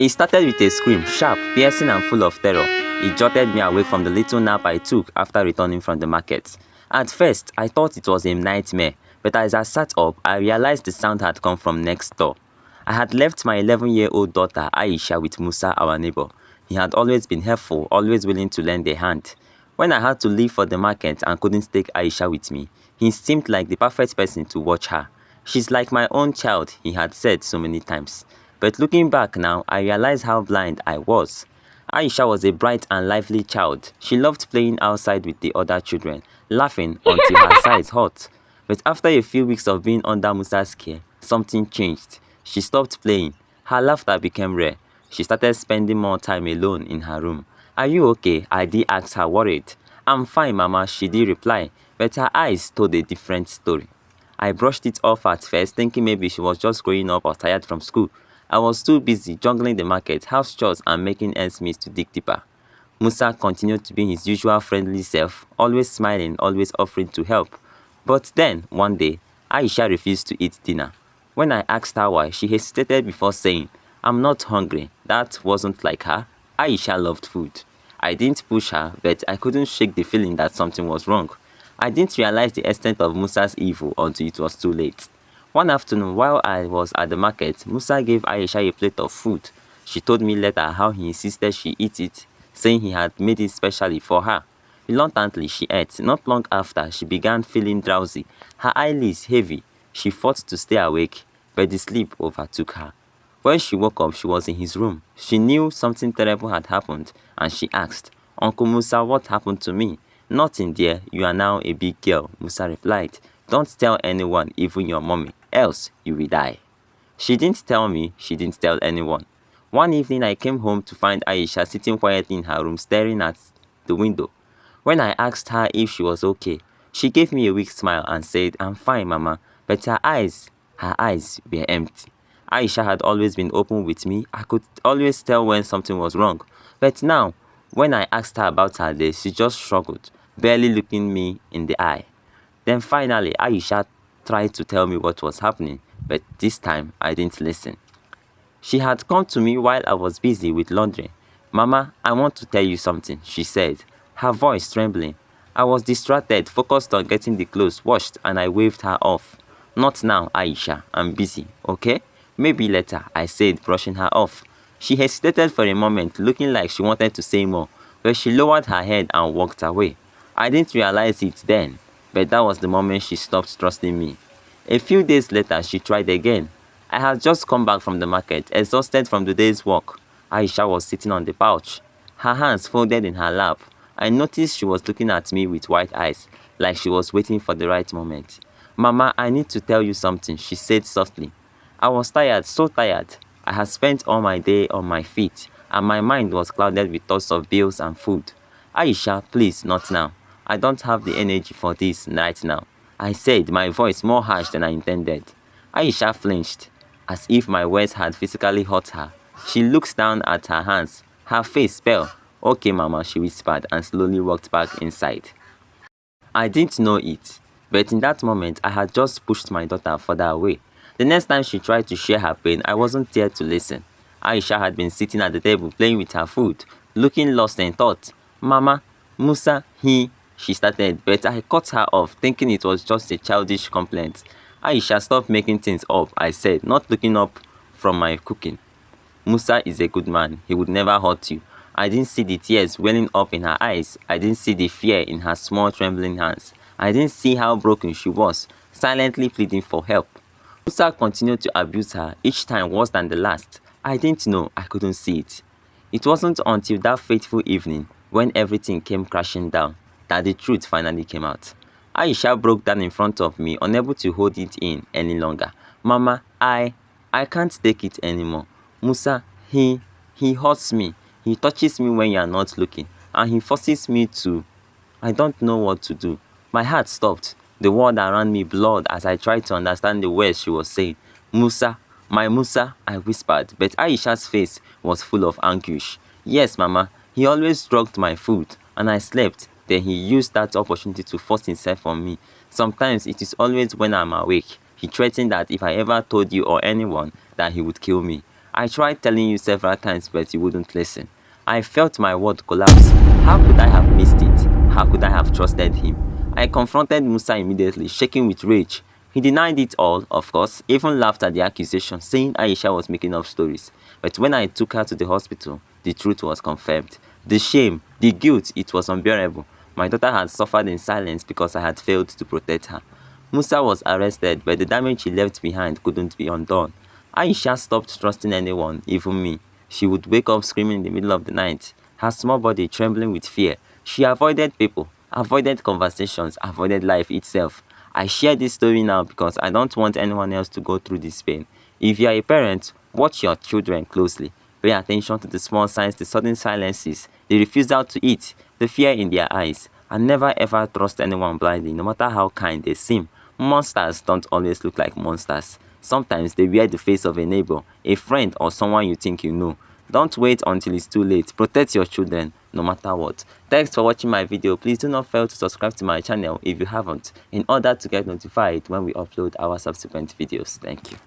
It started with a scream, sharp, piercing and full of terror. It jolted me awake from the little nap I took after returning from the market. At first, I thought it was a nightmare, but as I sat up, I realized the sound had come from next door. I had left my 11-year-old daughter Aisha with Musa, our neighbor. He had always been helpful, always willing to lend a hand. When I had to leave for the market and couldn't take Aisha with me, he seemed like the perfect person to watch her. She's like my own child, he had said so many times. But looking back now, I realize how blind I was. Aisha was a bright and lively child. She loved playing outside with the other children, laughing until her sides hurt. But after a few weeks of being under Musa's care, something changed. She stopped playing. Her laughter became rare. She started spending more time alone in her room. "Are you okay?" I did ask her, worried. "I'm fine, Mama," she did reply, but her eyes told a different story. I brushed it off at first, thinking maybe she was just growing up or tired from school. I was too busy juggling the market, house chores, and making ends meet to dig deeper. Musa continued to be his usual friendly self, always smiling, always offering to help. But then, one day, Aisha refused to eat dinner. When I asked her why, she hesitated before saying, "I'm not hungry." That wasn't like her. Aisha loved food. I didn't push her, but I couldn't shake the feeling that something was wrong. I didn't realize the extent of Musa's evil until it was too late. One afternoon, while I was at the market, Musa gave Aisha a plate of food. She told me later how he insisted she eat it, saying he had made it specially for her. Reluctantly, she ate. Not long after, she began feeling drowsy, her eyelids heavy. She fought to stay awake, but the sleep overtook her. When she woke up, she was in his room. She knew something terrible had happened, and she asked, "Uncle Musa, what happened to me?" "Nothing, dear. You are now a big girl," Musa replied. "Don't tell anyone, even your mommy, else you will die." She didn't tell me, she didn't tell anyone. One evening, I came home to find Aisha sitting quietly in her room, staring at the window. When I asked her if she was okay, she gave me a weak smile and said, "I'm fine, Mama," but her eyes were empty. Aisha had always been open with me. I could always tell when something was wrong. But now, when I asked her about her day, she just struggled, barely looking me in the eye. Then finally, Aisha tried to tell me what was happening, but this time I didn't listen. She had come to me while I was busy with laundry. "Mama, I want to tell you something," she said, her voice trembling. I was distracted, focused on getting the clothes washed, and I waved her off. "Not now, Aisha. I'm busy, okay? Maybe later," I said, brushing her off. She hesitated for a moment, looking like she wanted to say more, but she lowered her head and walked away. I didn't realize it then, but that was the moment she stopped trusting me. A few days later, she tried again. I had just come back from the market, exhausted from the day's work. Aisha was sitting on the couch, her hands folded in her lap. I noticed she was looking at me with wide eyes, like she was waiting for the right moment. "Mama, I need to tell you something," she said softly. I was tired, so tired. I had spent all my day on my feet, and my mind was clouded with thoughts of bills and food. "Aisha, please, not now. I don't have the energy for this right now," I said, my voice more harsh than I intended. Aisha flinched, as if my words had physically hurt her. She looked down at her hands, her face pale. "Okay, Mama," she whispered and slowly walked back inside. I didn't know it, but in that moment, I had just pushed my daughter further away. The next time she tried to share her pain, I wasn't there to listen. Aisha had been sitting at the table playing with her food, looking lost in thought. "Mama, Musa, she started, but I cut her off, thinking it was just a childish complaint. "Aisha, stop making things up," I said, not looking up from my cooking. "Musa is a good man. He would never hurt you." I didn't see the tears welling up in her eyes. I didn't see the fear in her small trembling hands. I didn't see how broken she was, silently pleading for help. Musa continued to abuse her, each time worse than the last. I didn't know, I couldn't see it. It wasn't until that fateful evening, when everything came crashing down, that the truth finally came out. Aisha broke down in front of me, unable to hold it in any longer. "Mama, I can't take it anymore. Musa, he hurts me. He touches me when you are not looking, and he forces me to. I don't know what to do." My heart stopped. The world around me blurred as I tried to understand the words she was saying. "Musa, my Musa," I whispered, but Aisha's face was full of anguish. "Yes, Mama, he always drugged my food, and I slept. Then he used that opportunity to force himself on me. Sometimes it is always when I'm awake. He threatened that if I ever told you or anyone, that he would kill me. I tried telling you several times, but you wouldn't listen. I felt my world collapse. How could I have missed it? How could I have trusted him? I confronted Musa immediately, shaking with rage. He denied it all, of course, even laughed at the accusation, saying Aisha was making up stories. But when I took her to the hospital, the truth was confirmed. The shame, the guilt, it was unbearable. My daughter had suffered in silence because I had failed to protect her. Musa was arrested, but the damage he left behind couldn't be undone. Aisha stopped trusting anyone, even me. She would wake up screaming in the middle of the night, her small body trembling with fear. She avoided people, avoided conversations, avoided life itself. I share this story now because I don't want anyone else to go through this pain. If you are a parent, watch your children closely. Pay attention to the small signs, the sudden silences, the refusal to eat, the fear in their eyes, and never ever trust anyone blindly, no matter how kind they seem. Monsters don't always look like monsters. Sometimes they wear the face of a neighbor, a friend, or someone you think you know. Don't wait until it's too late. Protect your children, no matter what. Thanks for watching my video. Please do not fail to subscribe to my channel if you haven't, in order to get notified when we upload our subsequent videos. Thank you.